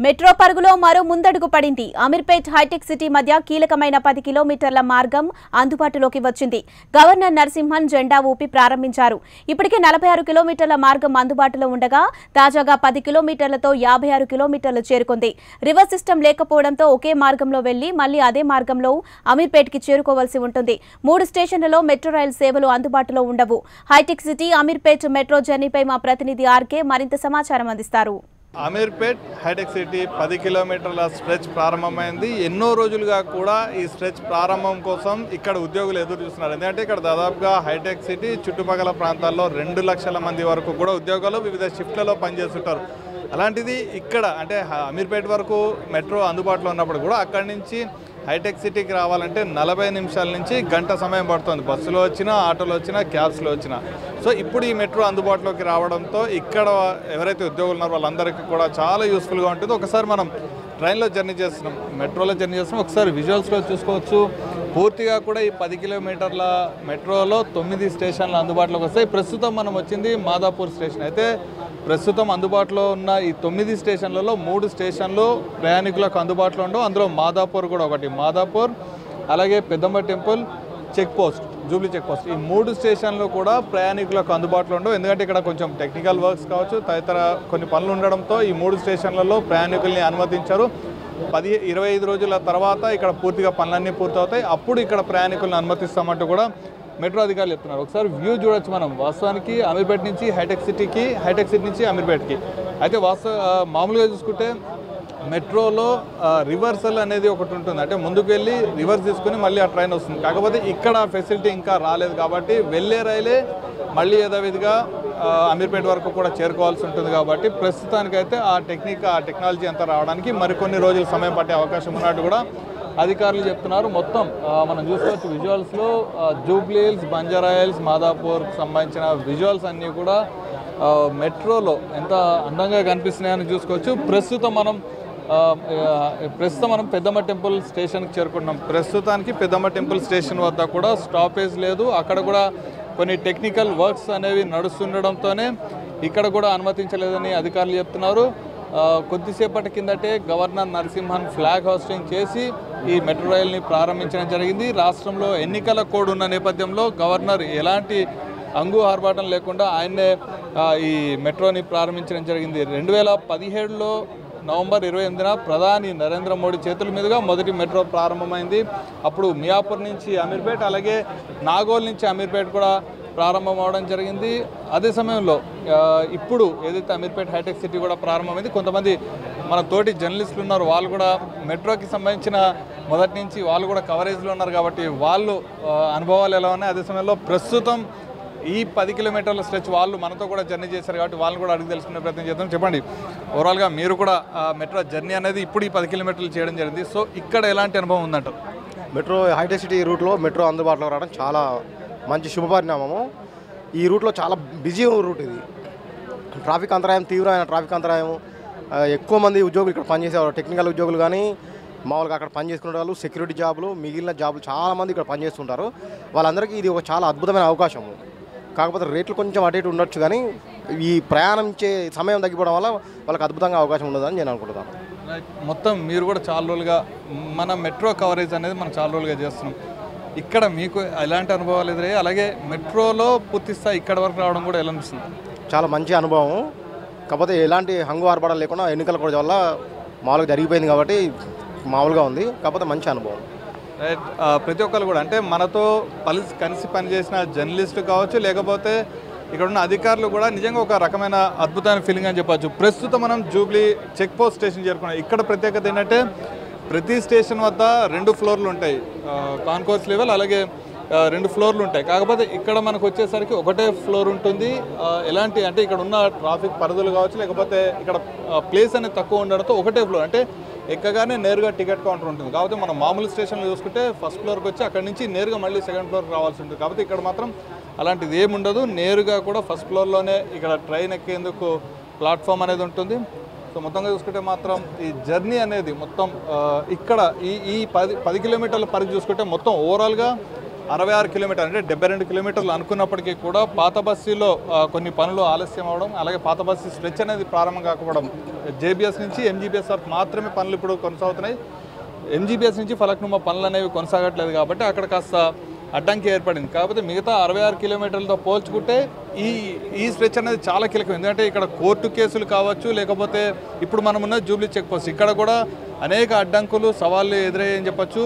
Metro పరుగులో మరో ముందడుగు పడింది. అమీర్పేట్ హైటెక్ సిటీ మధ్య కీలకమైన 10 కిలోమీటర్ల మార్గం అందుబాటులోకి వచ్చింది. గవర్నర్ నరసింహన్ జెండా ఊపి ప్రారంభించారు. ఇప్పటికే 46 కిలోమీటర్ల మార్గం అందుబాటులో ఉండగా తాజాగా 10 కిలోమీటర్లతో 56 కిలోమీటర్లు చేరుకుంది. రివర్స్ సిస్టమ్ లేకపోవడంతో ఒకే మార్గంలో వెళ్లి మళ్లీ అదే మార్గంలో అమీర్పేట్కి చేరుకోవాల్సి ఉంటుంది. 3 స్టేషన్లలో మెట్రో రైలు సేవలు అందుబాటులో ఉండవు. హైటెక్ సిటీ అమీర్పేట్ మెట్రో జర్నీపై మా ప్రతినిధి ఆర్కే మరింత సమాచారం అందిస్తారు. అమీర్పేట్ హైటెక్ సిటీ 10 కిలోమీటర్ల స్ట్రెచ్ ప్రారంభమైంది. ఎన్నో రోజులుగా కూడా ఈ స్ట్రెచ్ ప్రారంభం కోసం ఇక్కడ ఉద్యోగులు ఎదురు చూస్తున్నారు. ఎందుకంటే ఇక్కడ దాదాపుగా హైటెక్ సిటీ చుట్టుపక్కల ప్రాంతాల్లో 2 లక్షల మంది వరకు కూడా ఉద్యోగాలు వివిధ షిఫ్ట్లలో పనిచేస్తుంటారు. అలాంటిది ఇక్కడ అంటే అమీర్పేట్ వరకు మెట్రో అందుబాటులో ఉన్నప్పుడు కూడా అక్కడి నుంచి హైటెక్ సిటీకి రావాలంటే 40 నిమిషాల నుంచి గంట సమయం పడుతుంది. బస్సులో వచ్చినా, ఆటోలో వచ్చినా, క్యాబ్స్లో వచ్చినా. సో ఇప్పుడు ఈ మెట్రో అందుబాటులోకి రావడంతో ఇక్కడ ఎవరైతే ఉద్యోగులు ఉన్నారో వాళ్ళందరికీ కూడా చాలా యూస్ఫుల్గా ఉంటుంది. ఒకసారి మనం ట్రైన్లో జర్నీ చేస్తున్నాం, మెట్రోలో జర్నీ చేస్తున్నాం, ఒకసారి విజువల్స్లో చూసుకోవచ్చు. పూర్తిగా కూడా ఈ 10 కిలోమీటర్ల మెట్రోలో 9 స్టేషన్లు అందుబాటులోకి వస్తాయి. ప్రస్తుతం మనం వచ్చింది మాదాపూర్ స్టేషన్. అయితే ప్రస్తుతం అందుబాటులో ఉన్న ఈ 9 స్టేషన్లలో 3 స్టేషన్లు ప్రయాణికులకు అందుబాటులో ఉండవు. అందులో మాదాపూర్ కూడా ఒకటి. మాదాపూర్, అలాగే Peddamma temple, check post, Jubilee check post, ఈ 3 స్టేషన్లు కూడా ప్రయాణికులకు అందుబాటులో ఉండవు. ఎందుకంటే ఇక్కడ కొంచెం టెక్నికల్ వర్క్స్ కావచ్చు, తదితర కొన్ని పనులు ఉండడంతో ఈ 3 స్టేషన్లలో ప్రయాణికుల్ని అనుమతించారు. 25 రోజుల తర్వాత ఇక్కడ పూర్తిగా పనులన్నీ పూర్తవుతాయి. అప్పుడు ఇక్కడ ప్రయాణికులను అనుమతిస్తామంటూ కూడా మెట్రో అధికారులు చెప్తున్నారు. ఒకసారి వ్యూ చూడొచ్చు మనం. వాస్తవానికి అమీర్పేట్ నుంచి హైటెక్ సిటీ నుంచి అమీర్పేట్కి. అయితే మామూలుగా చూసుకుంటే మెట్రోలో రివర్సల్ అనేది ఒకటి ఉంటుంది. అంటే ముందుకు వెళ్ళి రివర్స్ తీసుకుని మళ్ళీ ఆ ట్రైన్ వస్తుంది. కాకపోతే ఇక్కడ ఫెసిలిటీ ఇంకా రాలేదు కాబట్టి వెళ్ళే రైలే మళ్ళీ యథావిధిగా అమీర్పేట్ వరకు కూడా చేరుకోవాల్సి ఉంటుంది. కాబట్టి ప్రస్తుతానికైతే ఆ టెక్నాలజీ అంతా రావడానికి మరికొన్ని రోజులు సమయం పట్టే అవకాశం ఉన్నట్టు కూడా అధికారులు చెప్తున్నారు. మొత్తం మనం చూసుకోవచ్చు విజువల్స్లో జూబ్లీ హిల్స్, బంజారా హిల్స్, మాదాపూర్కి సంబంధించిన విజువల్స్ అన్నీ కూడా మెట్రోలో ఎంత అందంగా కనిపిస్తున్నాయని చూసుకోవచ్చు. ప్రస్తుతం మనం పెద్దమ్మ టెంపుల్ స్టేషన్కి చేరుకుంటున్నాం. ప్రస్తుతానికి పెద్దమ్మ టెంపుల్ స్టేషన్ వద్ద కూడా స్టాపేజ్ లేదు. అక్కడ కూడా కొన్ని టెక్నికల్ వర్క్స్ అనేవి నడుస్తుండడంతోనే ఇక్కడ కూడా అనుమతించలేదని అధికారులు చెప్తున్నారు. కొద్దిసేపటి కిందటే గవర్నర్ నరసింహన్ ఫ్లాగ్ హోస్టింగ్ చేసి ఈ మెట్రో రైల్ని ప్రారంభించడం జరిగింది. రాష్ట్రంలో ఎన్నికల కోడ్ ఉన్న నేపథ్యంలో గవర్నర్ ఎలాంటి అంగు ఆర్భాటం లేకుండా ఆయన్నే ఈ మెట్రోని ప్రారంభించడం జరిగింది. 2017లో నవంబర్ 28న ప్రధాని నరేంద్ర మోడీ చేతుల మీదుగా మొదటి మెట్రో ప్రారంభమైంది. అప్పుడు మియాపూర్ నుంచి అమీర్పేట్, అలాగే నాగోల్ నుంచి అమీర్పేట్ కూడా ప్రారంభం అవడం జరిగింది. అదే సమయంలో ఇప్పుడు ఏదైతే అమీర్పేట్ హైటెక్ సిటీ కూడా ప్రారంభమైంది. కొంతమంది మన తోటి జర్నలిస్టులు ఉన్నారు, వాళ్ళు కూడా మెట్రోకి సంబంధించిన మొదటి నుంచి వాళ్ళు కూడా కవరేజ్లో ఉన్నారు. కాబట్టి వాళ్ళు అనుభవాలు ఎలా ఉన్నాయి, అదే సమయంలో ప్రస్తుతం ఈ 10 కిలోమీటర్ల స్ట్రెచ్ వాళ్ళు మనతో కూడా జర్నీ చేశారు కాబట్టి వాళ్ళు కూడా అడిగి తెలుసుకునే ప్రయత్నం చేద్దాం. చెప్పండి, ఓవరాల్గా మీరు కూడా మెట్రో జర్నీ అనేది ఇప్పుడు ఈ 10 కిలోమీటర్లు చేయడం జరిగింది. సో ఇక్కడ ఎలాంటి అనుభవం ఉందంటారు? మెట్రో హైటెక్ సిటీ రూట్లో మెట్రో అందుబాటులో రావడం చాలా మంచి శుభపరిణామము. ఈ రూట్లో చాలా బిజీ రూట్ ఇది. ట్రాఫిక్ అంతరాయం, తీవ్రమైన ట్రాఫిక్ అంతరాయం. ఎక్కువ మంది ఉద్యోగులు ఇక్కడ పనిచేసేవారు, టెక్నికల్ ఉద్యోగులు కానీ మామూలుగా అక్కడ పనిచేసుకునే వాళ్ళు, సెక్యూరిటీ జాబులు, మిగిలిన జాబులు చాలామంది ఇక్కడ పనిచేస్తుంటారు. వాళ్ళందరికీ ఇది ఒక చాలా అద్భుతమైన అవకాశము. కాకపోతే రేట్లు కొంచెం అటు ఇటు ఉండొచ్చు, కానీ ఈ ప్రయాణించే సమయం తగ్గిపోవడం వల్ల వాళ్ళకి అద్భుతంగా అవకాశం ఉండదని నేను అనుకుంటున్నాను. మొత్తం మీరు కూడా చాలా రోజులుగా మన మెట్రో కవరేజ్ అనేది మనం చాలా రోజులుగా చేస్తున్నాం. ఇక్కడ మీకు ఎలాంటి అనుభవాలు ఎదురయ్యాయి, అలాగే మెట్రోలో పూర్తి స్థాయి ఇక్కడ వరకు రావడం కూడా ఎలా అనిపిస్తుంది? చాలా మంచి అనుభవం. కాకపోతే ఎలాంటి హంగు ఆర్భాటాలు లేకుండా ఎన్నికల కోడ్ వల్ల మామూలుగా జరిగిపోయింది కాబట్టి మామూలుగా ఉంది. కాకపోతే మంచి అనుభవం. రైట్. ప్రతి ఒక్కరు కూడా అంటే మనతో కలిసి పనిచేసిన జర్నలిస్టు కావచ్చు, లేకపోతే ఇక్కడ ఉన్న అధికారులు కూడా నిజంగా ఒక రకమైన అద్భుతమైన ఫీలింగ్ అని చెప్పచ్చు. ప్రస్తుతం మనం జూబ్లీ చెక్ పోస్ట్ స్టేషన్ చేరుకున్నాం. ఇక్కడ ప్రత్యేకత ఏంటంటే ప్రతి స్టేషన్ వద్ద 2 ఫ్లోర్లు ఉంటాయి, కాన్కోర్స్ లెవెల్, అలాగే 2 ఫ్లోర్లు ఉంటాయి. కాకపోతే ఇక్కడ మనకు వచ్చేసరికి ఒకటే ఫ్లోర్ ఉంటుంది. ఎలాంటి అంటే ఇక్కడ ఉన్న ట్రాఫిక్ పరిధులు కావచ్చు, లేకపోతే ఇక్కడ ప్లేస్ అనేది తక్కువ ఉండడంతో ఒకటే ఫ్లోర్, అంటే ఎక్కగానే నేరుగా టికెట్ కౌంటర్ ఉంటుంది. కాబట్టి మనం మామూలు స్టేషన్లో చూసుకుంటే ఫస్ట్ ఫ్లోర్కి వచ్చి అక్కడి నుంచి నేరుగా మళ్ళీ సెకండ్ ఫ్లోర్కి రావాల్సి ఉంటుంది. కాబట్టి ఇక్కడ మాత్రం అలాంటిది ఏముండదు. నేరుగా కూడా ఫస్ట్ ఫ్లోర్లోనే ఇక్కడ ట్రైన్ ఎక్కేందుకు ప్లాట్ఫామ్ అనేది ఉంటుంది. సో మొత్తంగా చూసుకుంటే మాత్రం ఈ జర్నీ అనేది మొత్తం ఇక్కడ ఈ 10 కిలోమీటర్ల పరిధి చూసుకుంటే మొత్తం ఓవరాల్గా 66 కిలోమీటర్లు అంటే 72 కిలోమీటర్లు అనుకున్నప్పటికీ కూడా పాత బస్సులో కొన్ని పనులు ఆలస్యం అవడం, అలాగే పాత బస్సు స్ట్రెచ్ అనేది ప్రారంభం కాకపోవడం, జేబీఎస్ నుంచి ఎంజీబీఎస్ వరకు మాత్రమే పనులు ఇప్పుడు కొనసాగుతున్నాయి. ఎంజీబీఎస్ నుంచి ఫలక్నుమా పనులు అనేవి కొనసాగట్లేదు కాబట్టి అక్కడ కాస్త అడ్డంకి ఏర్పడింది. కాకపోతే మిగతా 66 కిలోమీటర్లతో పోల్చుకుంటే ఈ స్ట్రెచ్ అనేది చాలా కీలకం. ఎందుకంటే ఇక్కడ కోర్టు కేసులు కావచ్చు, లేకపోతే ఇప్పుడు మనం ఉన్న జూబ్లీ చెక్ పోస్ట్, ఇక్కడ కూడా అనేక అడ్డంకులు సవాళ్ళు ఎదురయ్యాయని చెప్పొచ్చు.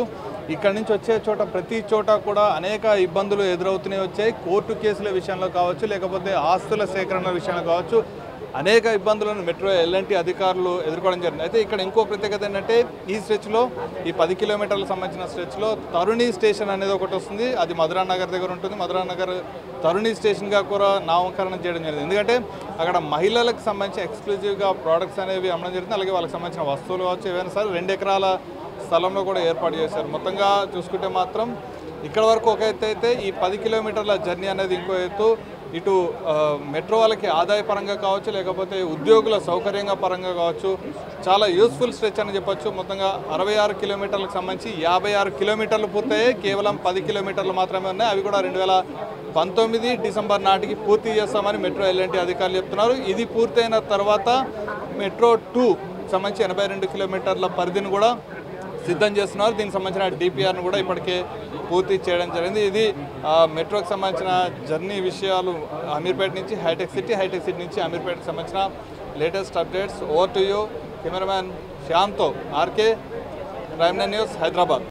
ఇక్కడ నుంచి వచ్చే చోట ప్రతి చోట కూడా అనేక ఇబ్బందులు ఎదురవుతూనే వచ్చాయి. కోర్టు కేసుల విషయంలో కావచ్చు, లేకపోతే ఆస్తుల సేకరణ విషయంలో కావచ్చు, అనేక ఇబ్బందులను మెట్రో ఎల్ఎన్టీ అధికారులు ఎదుర్కోవడం జరిగింది. అయితే ఇక్కడ ఇంకో ప్రత్యేకత ఏంటంటే ఈ స్ట్రెచ్లో, ఈ 10 కిలోమీటర్లకు సంబంధించిన స్ట్రెచ్లో తరుణి స్టేషన్ అనేది ఒకటి వస్తుంది. అది మధురా నగర్ దగ్గర ఉంటుంది. మధురా నగర్ తరుణి స్టేషన్గా కూడా నామకరణం చేయడం జరిగింది. ఎందుకంటే అక్కడ మహిళలకు సంబంధించి ఎక్స్క్లూజివ్గా ప్రోడక్ట్స్ అనేవి అమ్మడం జరిగింది. అలాగే వాళ్ళకి సంబంధించిన వస్తువులు కావచ్చు, ఏవైనా సరే 2 ఎకరాల స్థలంలో కూడా ఏర్పాటు చేశారు. మొత్తంగా చూసుకుంటే మాత్రం ఇక్కడ వరకు ఒక ఎత్తు అయితే ఈ 10 కిలోమీటర్ల జర్నీ అనేది ఇంకో ఎత్తు. ఇటు మెట్రో వాళ్ళకి ఆదాయపరంగా కావచ్చు, లేకపోతే ఉద్యోగుల సౌకర్యంగా పరంగా కావచ్చు, చాలా యూస్ఫుల్ స్ట్రెచ్ అని చెప్పొచ్చు. మొత్తంగా 66 కిలోమీటర్లకు సంబంధించి 56 కిలోమీటర్లు పూర్తయ్యాయి. కేవలం 10 కిలోమీటర్లు మాత్రమే ఉన్నాయి. అవి కూడా 2019 డిసెంబర్ నాటికి పూర్తి చేస్తామని మెట్రో ఎల్ఎన్టీ అధికారులు చెప్తున్నారు. ఇది పూర్తయిన తర్వాత మెట్రో 2 సంబంధించి 82 కిలోమీటర్ల పరిధిని కూడా సిద్ధం చేస్తున్నారు. దీనికి సంబంధించిన డిపిఆర్ను కూడా ఇప్పటికే పూర్తి చేయడం జరిగింది. ఇది మెట్రోకి సంబంధించిన జర్నీ విషయాలు. అమీర్పేట నుంచి హైటెక్ సిటీ నుంచి అమీర్పేటకి సంబంధించిన latest updates. Over to you cameraman శ్యామ్తో, ఆర్కే, ప్రైమ్9 న్యూస్, హైదరాబాద్.